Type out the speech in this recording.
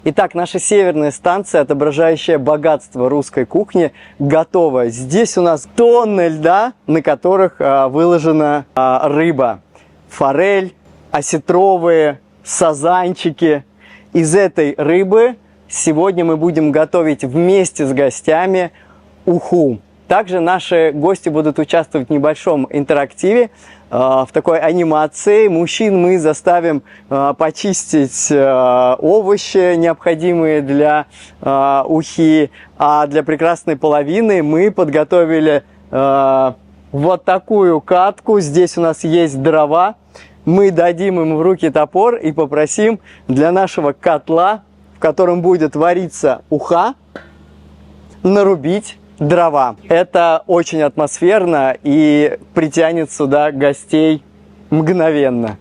Итак, наша северная станция, отображающая богатство русской кухни, готова. Здесь у нас тонны льда, на которых выложена рыба. Форель, осетровые, сазанчики. Из этой рыбы сегодня мы будем готовить вместе с гостями уху. Также наши гости будут участвовать в небольшом интерактиве, в такой анимации. Мужчин мы заставим почистить овощи, необходимые для ухи, а для прекрасной половины мы подготовили вот такую катку. Здесь у нас есть дрова. Мы дадим им в руки топор и попросим для нашего котла, в котором будет вариться уха, нарубить дрова. Это очень атмосферно и притянет сюда гостей мгновенно.